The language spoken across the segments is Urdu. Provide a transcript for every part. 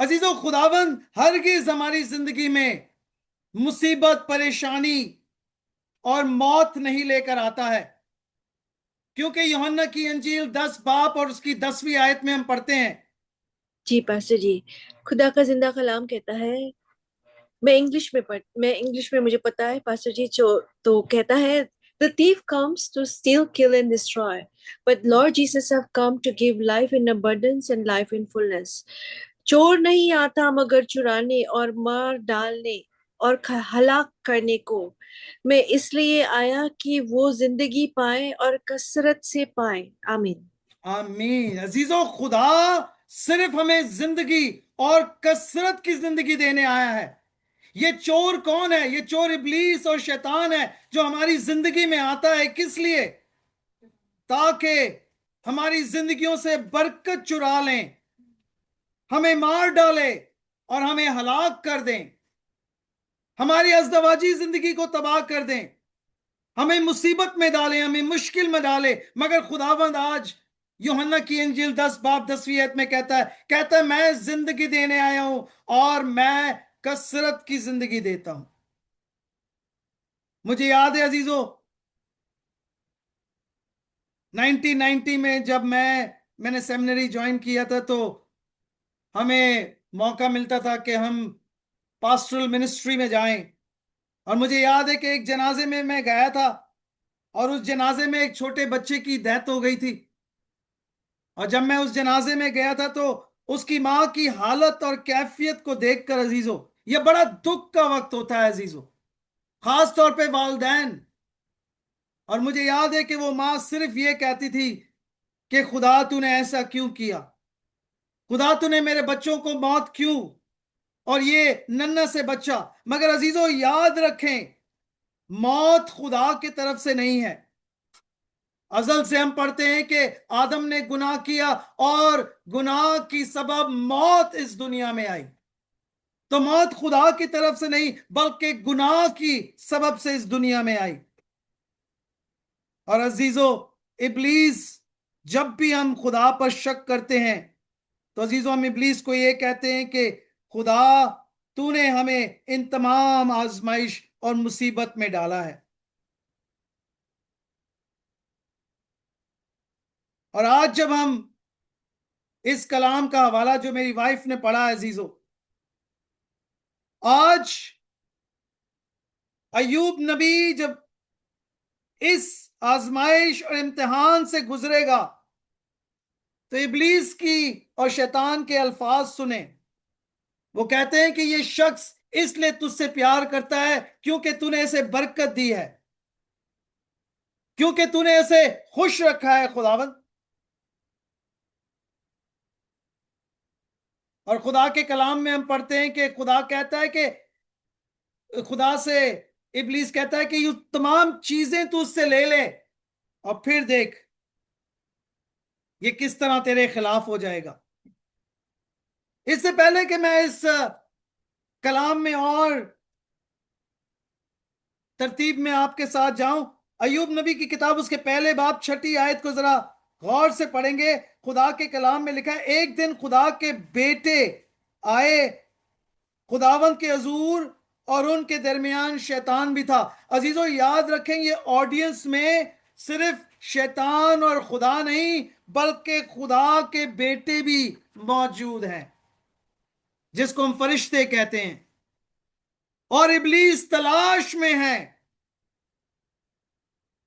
عزیزو خداوند ہرگز ہماری زندگی میں مصیبت، پریشانی اور موت نہیں لے کر آتا ہے، کیونکہ یوحنا کی انجیل 10 باب اور اس کی 10ویں آیت میں ہم پڑھتے ہیں. جی پاسٹر جی، خدا کا زندہ کلام کہتا ہے، میں انگلش میں مجھے پتا ہے پاسٹر جی، تو کہتا ہے The thief comes to steal, kill and destroy, but Lord Jesus have come to give life in abundance and life in fullness. چور نہیں آتا مگر چرانے اور مار ڈالنے اور ہلاک کرنے کو، میں اس لیے آیا کہ وہ زندگی پائیں اور کثرت سے پائیں. آمین. آمین. عزیزو خدا صرف ہمیں زندگی اور کثرت کی زندگی دینے آیا ہے. یہ چور کون ہے؟ یہ چور ابلیس اور شیطان ہے جو ہماری زندگی میں آتا ہے. کس لیے؟ تاکہ ہماری زندگیوں سے برکت چرا لیں، ہمیں مار ڈالے اور ہمیں ہلاک کر دیں، ہماری ازدواجی زندگی کو تباہ کر دیں، ہمیں مصیبت میں ڈالیں، ہمیں مشکل میں ڈالیں. مگر خداوند آج یوحنا کی انجیل 10 باب 10ویں آیت میں کہتا ہے میں زندگی دینے آیا ہوں اور میں کثرت کی زندگی دیتا ہوں. مجھے یاد ہے عزیزو، 1990 میں جب میں نے سیمنری جوائن کیا تھا تو ہمیں موقع ملتا تھا کہ ہم پاسٹرل منسٹری میں جائیں. اور مجھے یاد ہے کہ ایک جنازے میں گیا تھا اور اس جنازے میں ایک چھوٹے بچے کی ڈیتھ ہو گئی تھی. اور جب میں اس جنازے میں گیا تھا تو اس کی ماں کی حالت اور کیفیت کو دیکھ کر عزیزو، یہ بڑا دکھ کا وقت ہوتا ہے عزیزو، خاص طور پہ والدین. اور مجھے یاد ہے کہ وہ ماں صرف یہ کہتی تھی کہ خدا تو نے ایسا کیوں کیا، خدا تو نے میرے بچوں کو موت کیوں، اور یہ ننھا سے بچہ. مگر عزیزو یاد رکھیں، موت خدا کی طرف سے نہیں ہے. ازل سے ہم پڑھتے ہیں کہ آدم نے گناہ کیا اور گناہ کی سبب موت اس دنیا میں آئی. تو موت خدا کی طرف سے نہیں بلکہ گناہ کی سبب سے اس دنیا میں آئی. اور عزیزو ابلیس جب بھی ہم خدا پر شک کرتے ہیں تو عزیزو ہم ابلیس کو یہ کہتے ہیں کہ خدا تو نے ہمیں ان تمام آزمائش اور مصیبت میں ڈالا ہے. اور آج جب ہم اس کلام کا حوالہ جو میری وائف نے پڑھا ہے عزیزو، آج ایوب نبی جب اس آزمائش اور امتحان سے گزرے گا تو ابلیس کی اور شیطان کے الفاظ سنیں. وہ کہتے ہیں کہ یہ شخص اس لیے تجھ سے پیار کرتا ہے کیونکہ تو نے اسے برکت دی ہے، کیونکہ تو نے اسے خوش رکھا ہے خداوند. اور خدا کے کلام میں ہم پڑھتے ہیں کہ خدا کہتا ہے کہ خدا سے ابلیس کہتا ہے کہ یہ تمام چیزیں تو اس سے لے لے اور پھر دیکھ یہ کس طرح تیرے خلاف ہو جائے گا. اس سے پہلے کہ میں اس کلام میں اور ترتیب میں آپ کے ساتھ جاؤں، ایوب نبی کی کتاب اس کے پہلے باب 6 آیت کو ذرا غور سے پڑھیں گے. خدا کے کلام میں لکھا ہے ایک دن خدا کے بیٹے آئے خداوند کے حضور اور ان کے درمیان شیطان بھی تھا. عزیزو یاد رکھیں یہ آڈینس میں صرف شیطان اور خدا نہیں بلکہ خدا کے بیٹے بھی موجود ہیں جس کو ہم فرشتے کہتے ہیں. اور ابلیس تلاش میں ہے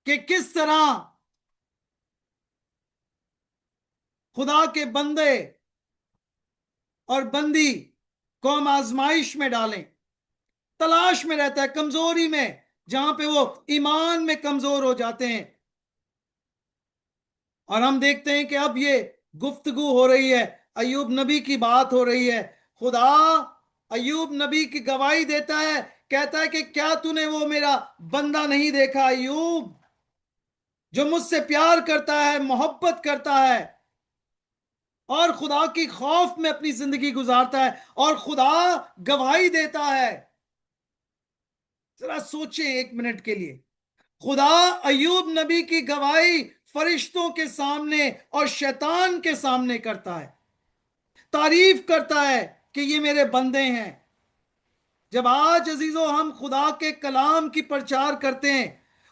کہ کس طرح خدا کے بندے اور بندی کو ہم آزمائش میں ڈالیں. تلاش میں رہتا ہے، کمزوری میں، جہاں پہ وہ ایمان میں کمزور ہو جاتے ہیں. اور ہم دیکھتے ہیں کہ اب یہ گفتگو ہو رہی ہے، ایوب نبی کی بات ہو رہی ہے. خدا ایوب نبی کی گواہی دیتا ہے، کہتا ہے کہ کیا تو نے وہ میرا بندہ نہیں دیکھا ایوب جو مجھ سے پیار کرتا ہے، محبت کرتا ہے اور خدا کی خوف میں اپنی زندگی گزارتا ہے اور خدا گواہی دیتا ہے. ذرا سوچیں ایک منٹ کے لیے، خدا ایوب نبی کی گواہی فرشتوں کے سامنے اور شیطان کے سامنے کرتا ہے، تعریف کرتا ہے کہ یہ میرے بندے ہیں. جب آج عزیزو ہم خدا کے کلام کی پرچار کرتے ہیں،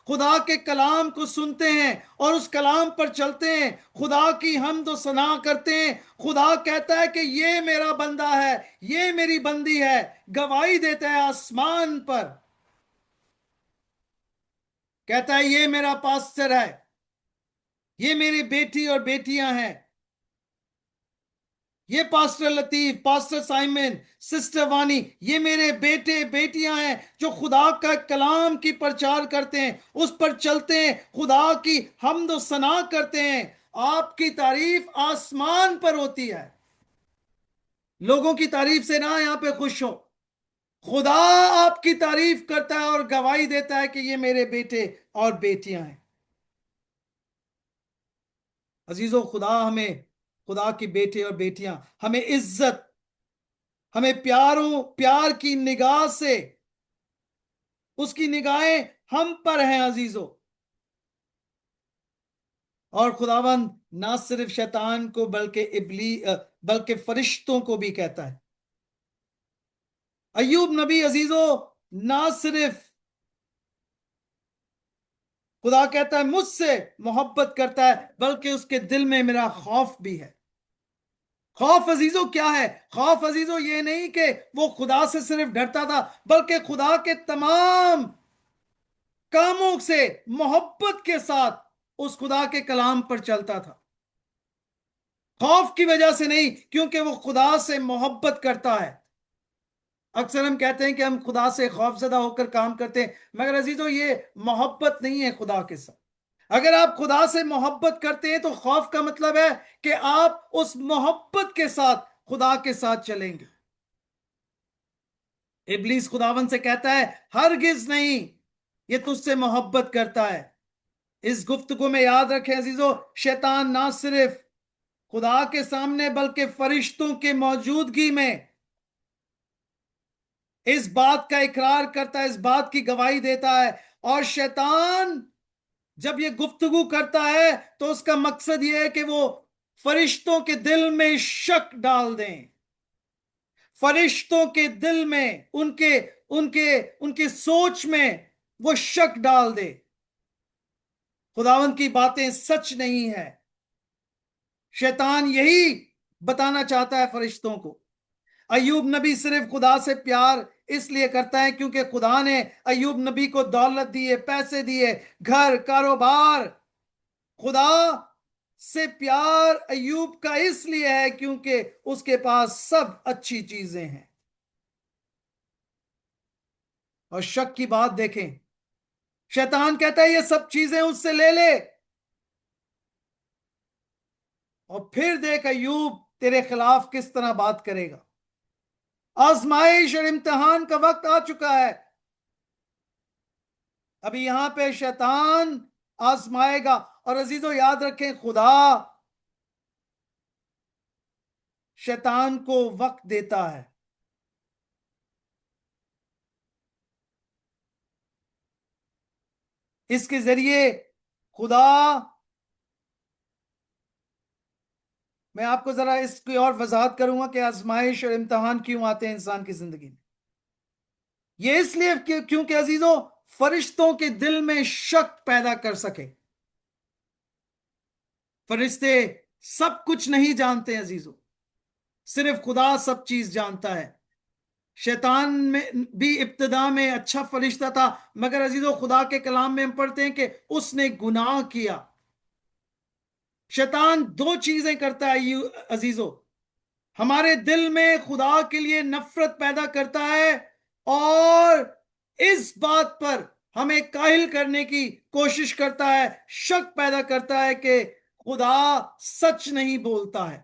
خدا کے کلام کو سنتے ہیں اور اس کلام پر چلتے ہیں، خدا کی حمد و ثنا کرتے ہیں، خدا کہتا ہے کہ یہ میرا بندہ ہے، یہ میری بندی ہے، گواہی دیتا ہے آسمان پر، کہتا ہے یہ میرا پاسٹر ہے، یہ میری بیٹی اور بیٹیاں ہیں، یہ پاسٹر لطیف، پاسٹر سائمن، سسٹر وانی، یہ میرے بیٹے بیٹیاں ہیں جو خدا کا کلام کی پرچار کرتے ہیں، اس پر چلتے ہیں، خدا کی حمد و ثنا کرتے ہیں. آپ کی تعریف آسمان پر ہوتی ہے. لوگوں کی تعریف سے نہ یہاں پہ خوش ہو، خدا آپ کی تعریف کرتا ہے اور گواہی دیتا ہے کہ یہ میرے بیٹے اور بیٹیاں ہیں. عزیزو خدا کی بیٹے اور بیٹیاں ہمیں عزت، ہمیں پیار کی نگاہ سے، اس کی نگاہیں ہم پر ہیں عزیزو. اور خداوند نہ صرف شیطان کو بلکہ فرشتوں کو بھی کہتا ہے. ایوب نبی عزیزو نہ صرف خدا کہتا ہے مجھ سے محبت کرتا ہے، بلکہ اس کے دل میں میرا خوف بھی ہے. خوف عزیزو کیا ہے؟ خوف عزیزو یہ نہیں کہ وہ خدا سے صرف ڈرتا تھا، بلکہ خدا کے تمام کاموں سے محبت کے ساتھ اس خدا کے کلام پر چلتا تھا. خوف کی وجہ سے نہیں، کیونکہ وہ خدا سے محبت کرتا ہے. اکثر ہم کہتے ہیں کہ ہم خدا سے خوف زدہ ہو کر کام کرتے ہیں، مگر عزیزو یہ محبت نہیں ہے خدا کے ساتھ. اگر آپ خدا سے محبت کرتے ہیں تو خوف کا مطلب ہے کہ آپ اس محبت کے ساتھ خدا کے ساتھ چلیں گے. ابلیس خداوند سے کہتا ہے ہرگز نہیں، یہ تجھ سے محبت کرتا ہے. اس گفتگو میں یاد رکھیں عزیزو، شیطان نہ صرف خدا کے سامنے بلکہ فرشتوں کی موجودگی میں اس بات کا اقرار کرتا ہے، اس بات کی گواہی دیتا ہے. اور شیطان جب یہ گفتگو کرتا ہے تو اس کا مقصد یہ ہے کہ وہ فرشتوں کے دل میں شک ڈال دیں، فرشتوں کے دل میں، ان کے سوچ میں وہ شک ڈال دے. خداوند کی باتیں سچ نہیں ہے. شیطان یہی بتانا چاہتا ہے فرشتوں کو. ایوب نبی صرف خدا سے پیار اس لیے کرتا ہے کیونکہ خدا نے ایوب نبی کو دولت دیے، پیسے دیے، گھر، کاروبار. خدا سے پیار ایوب کا اس لیے ہے کیونکہ اس کے پاس سب اچھی چیزیں ہیں. اور شک کی بات دیکھیں، شیطان کہتا ہے یہ سب چیزیں اس سے لے لے، اور پھر دیکھ ایوب تیرے خلاف کس طرح بات کرے گا. آزمائش اور امتحان کا وقت آ چکا ہے. ابھی یہاں پہ شیطان آزمائے گا. اور عزیزو یاد رکھیں، خدا شیطان کو وقت دیتا ہے. اس کے ذریعے خدا، میں آپ کو ذرا اس کی اور وضاحت کروں گا کہ آزمائش اور امتحان کیوں آتے ہیں انسان کی زندگی میں. یہ اس لیے کیونکہ عزیزو فرشتوں کے دل میں شک پیدا کر سکے. فرشتے سب کچھ نہیں جانتے عزیزو، صرف خدا سب چیز جانتا ہے. شیطان میں بھی ابتدا میں اچھا فرشتہ تھا، مگر عزیزو خدا کے کلام میں ہم پڑھتے ہیں کہ اس نے گناہ کیا. شیطان دو چیزیں کرتا ہے عزیزو، ہمارے دل میں خدا کے لیے نفرت پیدا کرتا ہے اور اس بات پر ہمیں کاہل کرنے کی کوشش کرتا ہے، شک پیدا کرتا ہے کہ خدا سچ نہیں بولتا ہے،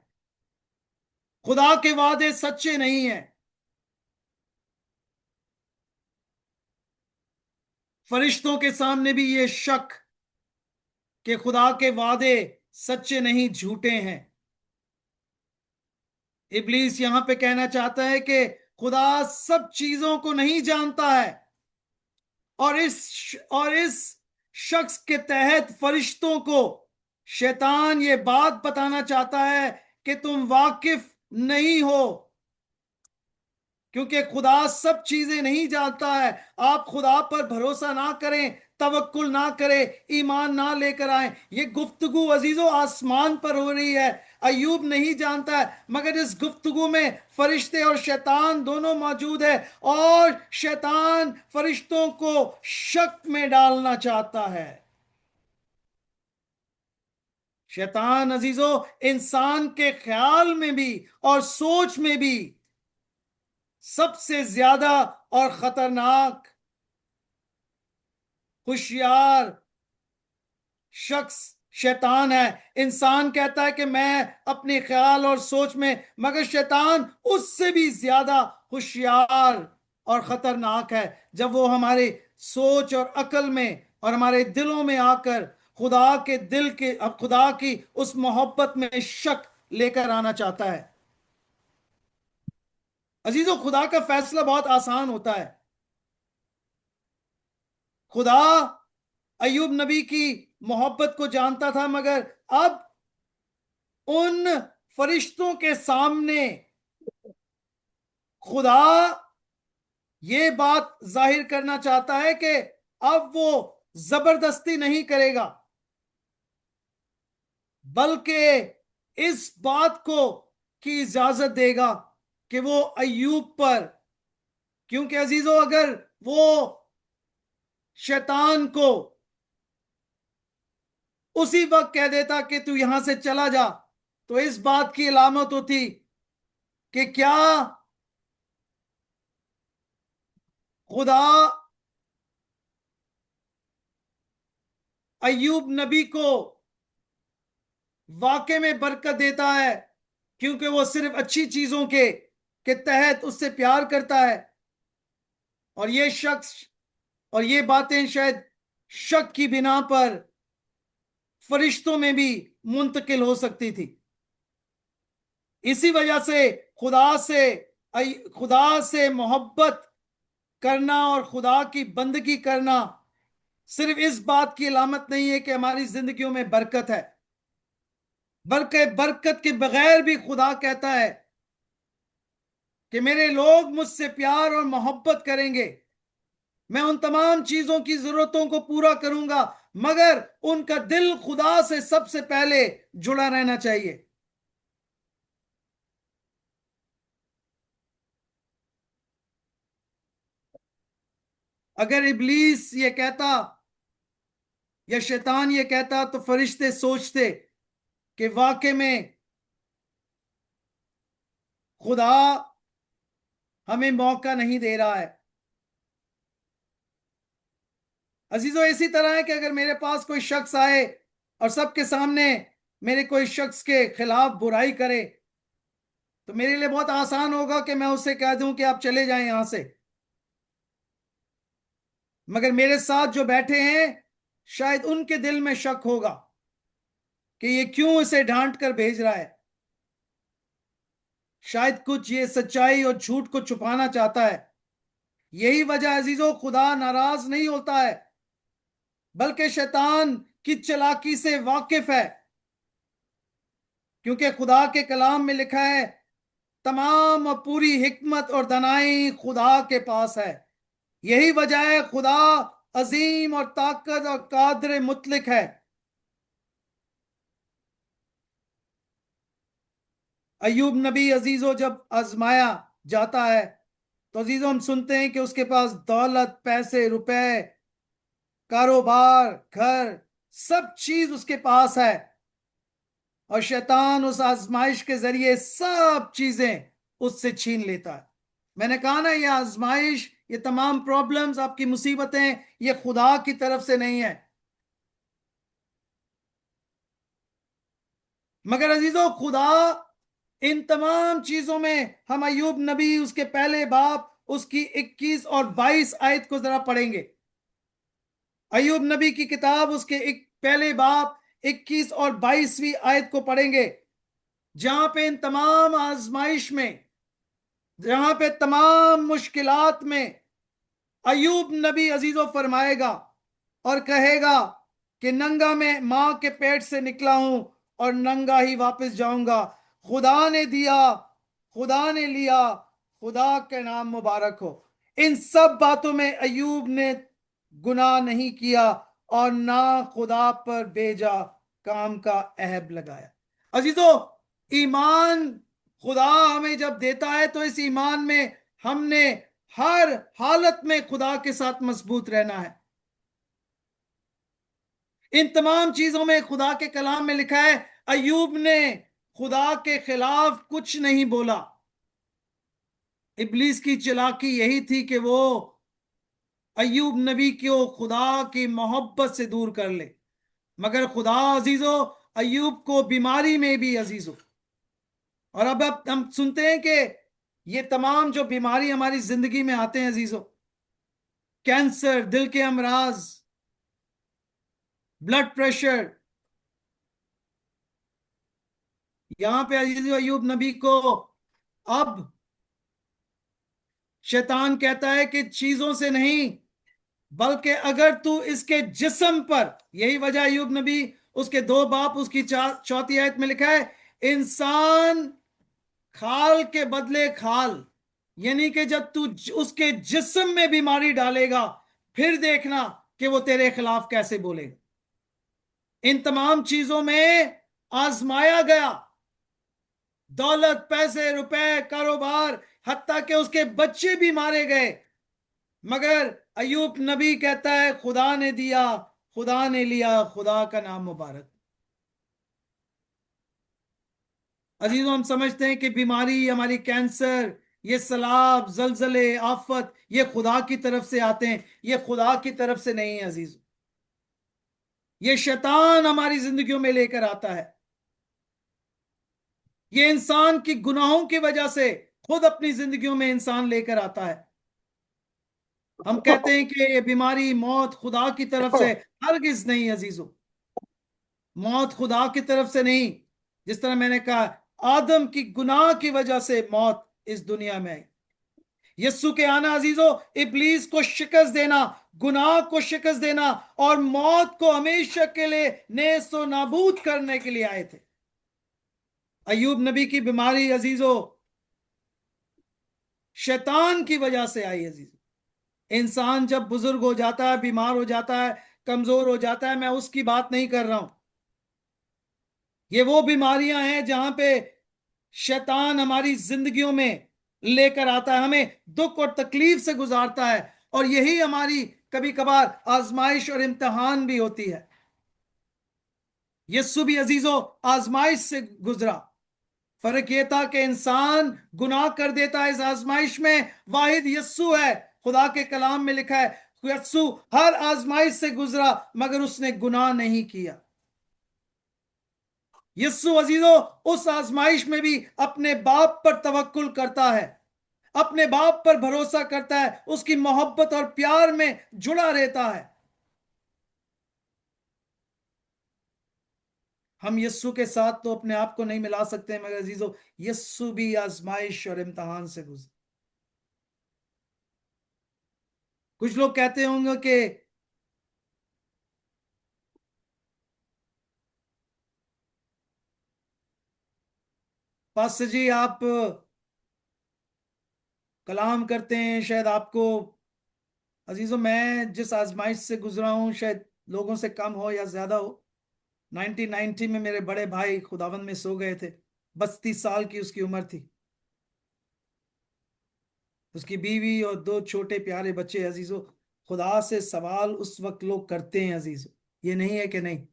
خدا کے وعدے سچے نہیں ہیں. فرشتوں کے سامنے بھی یہ شک کہ خدا کے وعدے سچے نہیں، جھوٹے ہیں. ابلیس یہاں پہ کہنا چاہتا ہے کہ خدا سب چیزوں کو نہیں جانتا ہے، اور اس شخص کے تحت فرشتوں کو شیطان یہ بات بتانا چاہتا ہے کہ تم واقف نہیں ہو کیونکہ خدا سب چیزیں نہیں جانتا ہے. آپ خدا پر بھروسہ نہ کریں, توکل نہ کریں, ایمان نہ لے کر آئیں. یہ گفتگو عزیزو آسمان پر ہو رہی ہے. ایوب نہیں جانتا ہے, مگر اس گفتگو میں فرشتے اور شیطان دونوں موجود ہے, اور شیطان فرشتوں کو شک میں ڈالنا چاہتا ہے. شیطان عزیزو انسان کے خیال میں بھی اور سوچ میں بھی سب سے زیادہ اور خطرناک ہوشیار شخص شیطان ہے. انسان کہتا ہے کہ میں اپنے خیال اور سوچ میں, مگر شیطان اس سے بھی زیادہ ہوشیار اور خطرناک ہے. جب وہ ہمارے سوچ اور عقل میں اور ہمارے دلوں میں آ کر خدا کی اس محبت میں شک لے کر آنا چاہتا ہے. عزیزو خدا کا فیصلہ بہت آسان ہوتا ہے. خدا ایوب نبی کی محبت کو جانتا تھا, مگر اب ان فرشتوں کے سامنے خدا یہ بات ظاہر کرنا چاہتا ہے کہ اب وہ زبردستی نہیں کرے گا, بلکہ اس بات کو کی اجازت دے گا کہ وہ ایوب پر, کیونکہ عزیزو اگر وہ شیطان کو اسی وقت کہہ دیتا کہ تو یہاں سے چلا جا, تو اس بات کی علامت ہوتی کہ کیا خدا ایوب نبی کو واقع میں برکت دیتا ہے کیونکہ وہ صرف اچھی چیزوں کے تحت اس سے پیار کرتا ہے, اور یہ شخص اور یہ باتیں شاید شک کی بنا پر فرشتوں میں بھی منتقل ہو سکتی تھی. اسی وجہ سے خدا سے محبت کرنا اور خدا کی بندگی کرنا صرف اس بات کی علامت نہیں ہے کہ ہماری زندگیوں میں برکت ہے, بلکہ برکت کے بغیر بھی خدا کہتا ہے کہ میرے لوگ مجھ سے پیار اور محبت کریں گے, میں ان تمام چیزوں کی ضرورتوں کو پورا کروں گا, مگر ان کا دل خدا سے سب سے پہلے جڑا رہنا چاہیے. اگر ابلیس یہ کہتا یا شیطان یہ کہتا تو فرشتے سوچتے کہ واقع میں خدا ہمیں موقع نہیں دے رہا ہے. عزیزو اسی طرح ہے کہ اگر میرے پاس کوئی شخص آئے اور سب کے سامنے میرے کوئی شخص کے خلاف برائی کرے, تو میرے لیے بہت آسان ہوگا کہ میں اسے کہہ دوں کہ آپ چلے جائیں یہاں سے, مگر میرے ساتھ جو بیٹھے ہیں شاید ان کے دل میں شک ہوگا کہ یہ کیوں اسے ڈانٹ کر بھیج رہا ہے, شاید کچھ یہ سچائی اور جھوٹ کو چھپانا چاہتا ہے. یہی وجہ عزیزو خدا ناراض نہیں ہوتا ہے, بلکہ شیطان کی چالاکی سے واقف ہے, کیونکہ خدا کے کلام میں لکھا ہے تمام اور پوری حکمت اور دانائی خدا کے پاس ہے. یہی وجہ ہے خدا عظیم اور طاقت اور قادر مطلق ہے. ایوب نبی عزیزو جب آزمایا جاتا ہے تو عزیزو ہم سنتے ہیں کہ اس کے پاس دولت, پیسے, روپے, کاروبار, گھر, سب چیز اس کے پاس ہے, اور شیطان اس آزمائش کے ذریعے سب چیزیں اس سے چھین لیتا ہے. میں نے کہا نا, یہ آزمائش, یہ تمام پرابلمز, آپ کی مصیبتیں, یہ خدا کی طرف سے نہیں ہے. مگر عزیزو خدا ان تمام چیزوں میں, ہم ایوب نبی اس کے پہلے باب اس کی 21 اور 22 آیت کو ذرا پڑھیں گے. ایوب نبی کی کتاب اس کے پہلے باب 21 اور 22ویں آیت کو پڑھیں گے, جہاں پہ ان تمام آزمائش میں, جہاں پہ تمام مشکلات میں ایوب نبی عزیزو فرمائے گا اور کہے گا کہ ننگا میں ماں کے پیٹ سے نکلا ہوں اور ننگا ہی واپس جاؤں گا. خدا نے دیا, خدا نے لیا, خدا کا نام مبارک ہو. ان سب باتوں میں ایوب نے گناہ نہیں کیا اور نہ خدا پر بیجا کام کا عیب لگایا. عزیزو، ایمان خدا ہمیں جب دیتا ہے تو اس ایمان میں ہم نے ہر حالت میں خدا کے ساتھ مضبوط رہنا ہے. ان تمام چیزوں میں خدا کے کلام میں لکھا ہے ایوب نے خدا کے خلاف کچھ نہیں بولا. ابلیس کی چلاکی یہی تھی کہ وہ ایوب نبی کو خدا کی محبت سے دور کر لے، مگر خدا عزیزو ایوب کو بیماری میں بھی عزیزو. اور اب ہم سنتے ہیں کہ یہ تمام جو بیماری ہماری زندگی میں آتے ہیں عزیزو، کینسر، دل کے امراض، بلڈ پریشر، یہاں پہ عزیزو ایوب نبی کو اب شیطان کہتا ہے کہ چیزوں سے نہیں بلکہ اگر تو اس کے جسم پر، یہی وجہ ایوب نبی اس کے 2 باپ اس کی 4 آیت میں لکھا ہے انسان کھال کے بدلے کھال، یعنی کہ جب تو اس کے جسم میں بیماری ڈالے گا پھر دیکھنا کہ وہ تیرے خلاف کیسے بولے گا. ان تمام چیزوں میں آزمایا گیا، دولت، پیسے، روپے، کاروبار، حتیٰ کہ اس کے بچے بھی مارے گئے، مگر ایوب نبی کہتا ہے خدا نے دیا، خدا نے لیا، خدا کا نام مبارک. عزیزوں، ہم سمجھتے ہیں کہ بیماری، ہماری کینسر، یہ سیلاب، زلزلے، آفت، یہ خدا کی طرف سے آتے ہیں. یہ خدا کی طرف سے نہیں ہے عزیزوں، یہ شیطان ہماری زندگیوں میں لے کر آتا ہے. یہ انسان کی گناہوں کی وجہ سے خود اپنی زندگیوں میں انسان لے کر آتا ہے. ہم کہتے ہیں کہ یہ بیماری، موت خدا کی طرف سے ہرگز نہیں عزیزو، موت خدا کی طرف سے نہیں. جس طرح میں نے کہا آدم کی گناہ کی وجہ سے موت اس دنیا میں آئی. یسوع کے آنا عزیزو ابلیس کو شکست دینا، گناہ کو شکست دینا اور موت کو ہمیشہ کے لیے نیست و نابود کرنے کے لیے آئے تھے. ایوب نبی کی بیماری عزیزو شیطان کی وجہ سے آئی عزیزو. انسان جب بزرگ ہو جاتا ہے، بیمار ہو جاتا ہے، کمزور ہو جاتا ہے، میں اس کی بات نہیں کر رہا ہوں. یہ وہ بیماریاں ہیں جہاں پہ شیطان ہماری زندگیوں میں لے کر آتا ہے، ہمیں دکھ اور تکلیف سے گزارتا ہے، اور یہی ہماری کبھی کبھار آزمائش اور امتحان بھی ہوتی ہے. یسوع بھی عزیزو آزمائش سے گزرا. فرق یہ تھا کہ انسان گناہ کر دیتا ہے اس آزمائش میں، واحد یسوع ہے. خدا کے کلام میں لکھا ہے یسوع ہر آزمائش سے گزرا مگر اس نے گناہ نہیں کیا. یسوع عزیزو اس آزمائش میں بھی اپنے باپ پر توکل کرتا ہے، اپنے باپ پر بھروسہ کرتا ہے، اس کی محبت اور پیار میں جڑا رہتا ہے. ہم یسوع کے ساتھ تو اپنے آپ کو نہیں ملا سکتے، مگر عزیزو یسوع بھی آزمائش اور امتحان سے گزرا. کچھ لوگ کہتے ہوں گے کہ پاسٹر جی آپ کلام کرتے ہیں، شاید آپ کو، عزیزو میں جس آزمائش سے گزرا ہوں شاید لوگوں سے کم ہو یا زیادہ ہو. 1990 میں میرے بڑے بھائی خداوند میں سو گئے تھے، 32 سال کی اس کی عمر تھی. اس کی بیوی اور 2 چھوٹے پیارے بچے. عزیزو خدا سے سوال اس وقت لوگ کرتے ہیں عزیزو، یہ نہیں ہے کہ نہیں.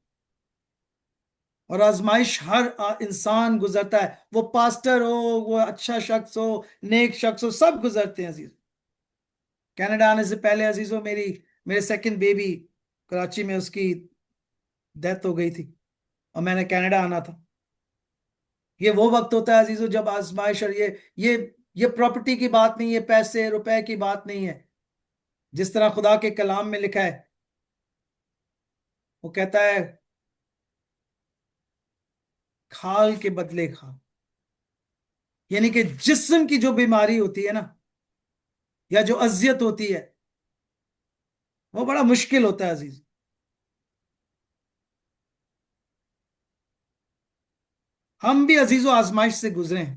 اور آزمائش ہر انسان گزرتا ہے، وہ پاسٹر ہو، وہ اچھا شخص ہو، نیک شخص ہو، سب گزرتے ہیں عزیزو. کینیڈا آنے سے پہلے عزیزو میرے سیکنڈ بیبی کراچی میں اس کی ڈیتھ ہو گئی تھی اور میں نے کینیڈا آنا تھا. یہ وہ وقت ہوتا ہے عزیزو جب آزمائش، اور یہ پراپرٹی کی بات نہیں، یہ پیسے روپے کی بات نہیں ہے. جس طرح خدا کے کلام میں لکھا ہے، وہ کہتا ہے کھال کے بدلے کھال، یعنی کہ جسم کی جو بیماری ہوتی ہے نا، یا جو اذیت ہوتی ہے، وہ بڑا مشکل ہوتا ہے عزیز. ہم بھی عزیز و آزمائش سے گزرے ہیں.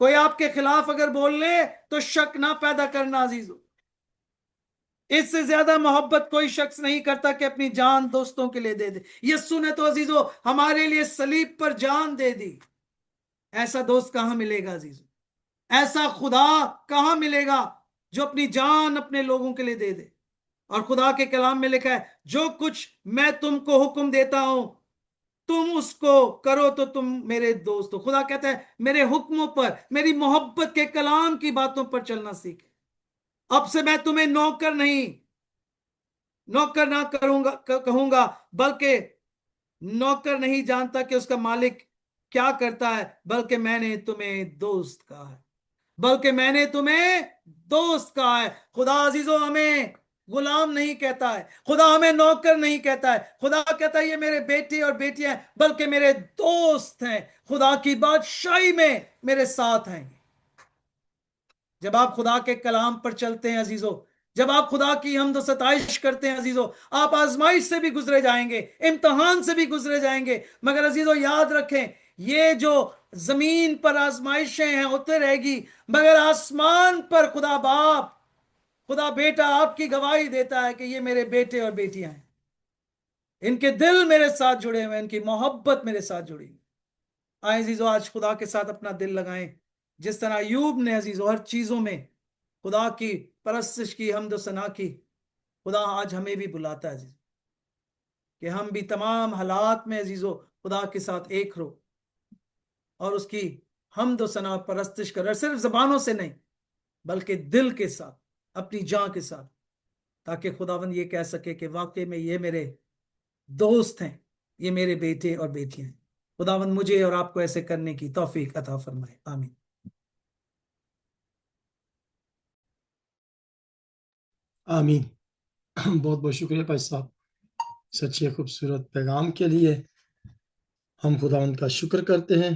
کوئی آپ کے خلاف اگر بول لے تو شک نہ پیدا کرنا عزیزو. اس سے زیادہ محبت کوئی شخص نہیں کرتا کہ اپنی جان دوستوں کے لیے دے دے. یسوع نے تو عزیزو ہمارے لیے صلیب پر جان دے دی. ایسا دوست کہاں ملے گا عزیزو؟ ایسا خدا کہاں ملے گا جو اپنی جان اپنے لوگوں کے لیے دے دے؟ اور خدا کے کلام میں لکھا ہے جو کچھ میں تم کو حکم دیتا ہوں تم اس کو کرو تو تم میرے دوست ہو. خدا کہتا ہے میرے حکموں پر، میری محبت کے کلام کی باتوں پر چلنا سیکھے. اب سے میں تمہیں نوکر نہ کہوں گا، بلکہ نوکر نہیں جانتا کہ اس کا مالک کیا کرتا ہے، بلکہ میں نے تمہیں دوست کہا ہے. خدا عزیزو ہمیں غلام نہیں کہتا ہے، خدا ہمیں نوکر نہیں کہتا ہے. خدا کہتا ہے یہ میرے بیٹے اور بیٹیاں ہیں، بلکہ میرے دوست ہیں، خدا کی بادشاہی میں میرے ساتھ ہیں. جب آپ خدا کے کلام پر چلتے ہیں عزیزو، جب آپ خدا کی حمد و ستائش کرتے ہیں عزیزو، آپ آزمائش سے بھی گزرے جائیں گے، امتحان سے بھی گزرے جائیں گے. مگر عزیزو یاد رکھیں یہ جو زمین پر آزمائشیں ہیں ہوتے رہے گی، مگر آسمان پر خدا باپ، خدا بیٹا آپ کی گواہی دیتا ہے کہ یہ میرے بیٹے اور بیٹیاں ہیں، ان کے دل میرے ساتھ جڑے ہوئے ہیں، ان کی محبت میرے ساتھ جڑی ہوئی. آئیں عزیزو آج خدا کے ساتھ اپنا دل لگائیں، جس طرح ایوب نے عزیزو ہر چیزوں میں خدا کی پرستش کی، حمد و ثنا کی. خدا آج ہمیں بھی بلاتا ہے عزیزو کہ ہم بھی تمام حالات میں عزیزو خدا کے ساتھ ایک رہو اور اس کی حمد و ثنا پرستش کر، صرف زبانوں سے نہیں بلکہ دل کے ساتھ، اپنی جان کے ساتھ، تاکہ خداوند یہ کہہ سکے کہ واقعی میں یہ میرے دوست ہیں، یہ میرے بیٹے اور بیٹیاں ہیں. خداوند مجھے اور آپ کو ایسے کرنے کی توفیق عطا فرمائے. آمین. آمین. بہت بہت شکریہ بھائی صاحب سچے خوبصورت پیغام کے لیے. ہم خداوند کا شکر کرتے ہیں.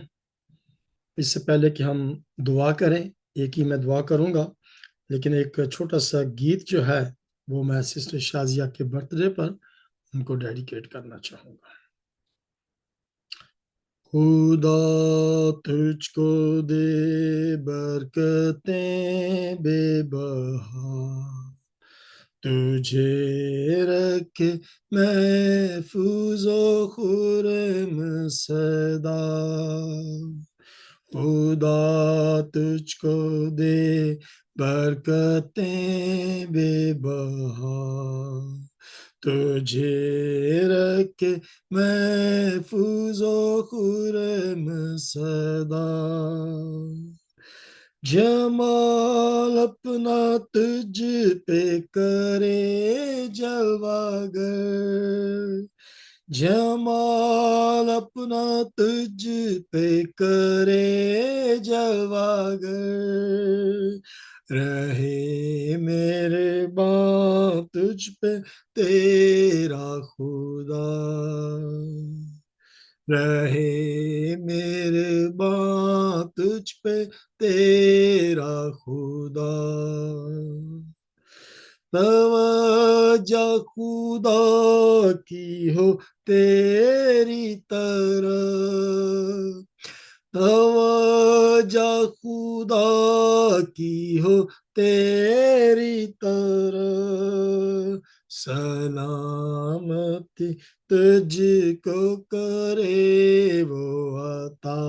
اس سے پہلے کہ ہم دعا کریں، ایک ہی میں دعا کروں گا، لیکن ایک چھوٹا سا گیت جو ہے وہ میں سسٹر شازیہ کے برتھ ڈے پر ان کو ڈیڈیکیٹ کرنا چاہوں گا. خدا تجھ کو دے برکتیں بے بہا، تجھے رکھے محفوظ و خرم سدا. خدا تجھ کو دے برکتیں بے بہا، تجھے رکھے محفوظ و خرم سدا. جمال اپنا تجھ پہ کرے جلوہ گر، جمال اپنا تجھ پہ کرے جلوہ گر. رہے میرے باں تجھ پہ تیرا خدا، رہے میرے باں تجھ پہ تیرا خدا. توجہ خدا کی ہو تیری طرف، توجہ خدا کی ہو تیری طرف. سلامتی تجھ کو کرے وہ عطا،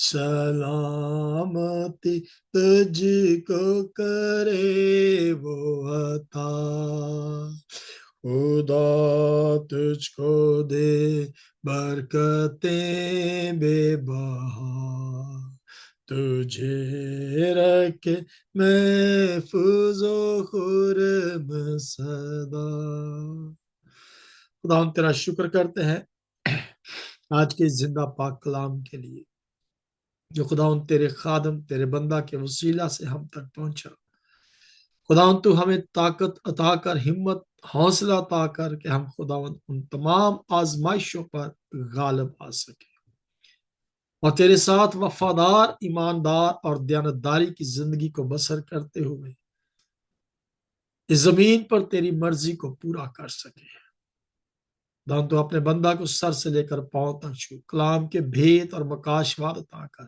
سلامتی تجھ کو کرے وہ عطا. خدا تجھ کو دے برکتیں بے بہا، تجھے رکھے محفوظ و خرم سدا. خدا ہم تیرا شکر کرتے ہیں آج کے زندہ پاک کلام کے لیے جو خداوند تیرے خادم تیرے بندہ کے وسیلہ سے ہم تک پہنچا. خداوند تو ہمیں طاقت عطا کر، ہمت حوصلہ عطا کر کہ ہم خداوند ان تمام آزمائشوں پر غالب آ سکے اور تیرے ساتھ وفادار، ایماندار اور دیانتداری کی زندگی کو بسر کرتے ہوئے اس زمین پر تیری مرضی کو پورا کر سکے. خداوند تو اپنے بندہ کو سر سے لے کر پاؤں تک چھو، کلام کے بھید اور مکاشفات عطا کر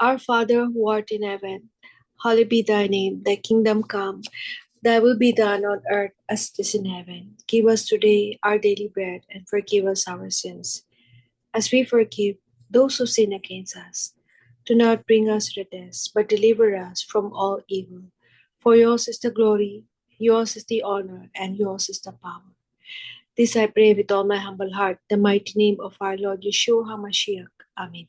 Our Father who art in heaven, hallowed be thy name, thy kingdom come, thy will be done on earth as it is in heaven. Give us today our daily bread and forgive us our sins, as we forgive those who sin against us. Do not bring us to death, but deliver us from all evil. For yours is the glory, yours is the honor, and yours is the power. This I pray with all my humble heart, the mighty name of our Lord Yeshua HaMashiach. Amen.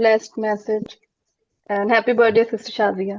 blessed message. And happy birthday, Sister Shazia.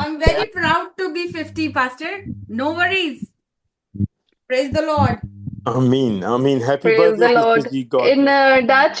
I'm very proud to be 50, Pastor. No worries. Praise the Lord. Amin, Amin. Happy Praise birthday, the Lord. Sister G. God In bless. Dutch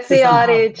SARH।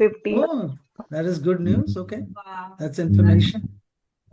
50। Oh, that is good news. Okay, Wow. that's information.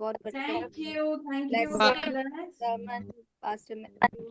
God bless Thank you. Thank Bless you. you. God bless. Sermon, Pastor Matthew.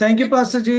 Thank you, Pastor Ji.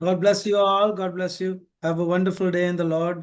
God bless you all. God bless you. Have a wonderful day in the Lord.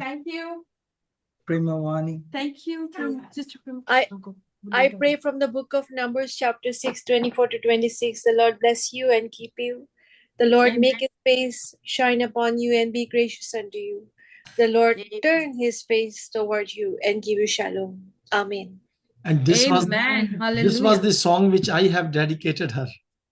Thank you. Primavani. Thank you, Sister Prim. I pray from the book of Numbers, chapter 6, 24 to 26. The Lord bless you and keep you. The Lord Amen. make his face shine upon you and be gracious unto you. The Lord Amen. turn his face toward you and give you shalom. Amen. And this was Amen. this was Hallelujah. the song which I have dedicated her.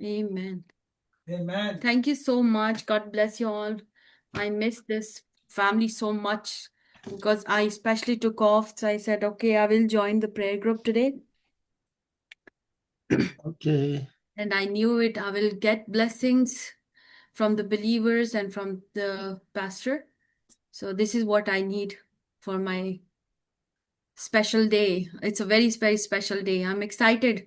Amen. Amen. Thank you so much. God bless you all. I miss this family so much because I especially took off. So I said, okay, I will join the prayer group today. Okay. And I knew it. I will get blessings from the believers and from the pastor. So this is what I need for my special day. It's a very, very special day. I'm excited.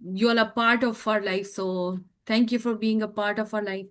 you all are part of our life, so thank you for being a part of our life.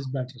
is better.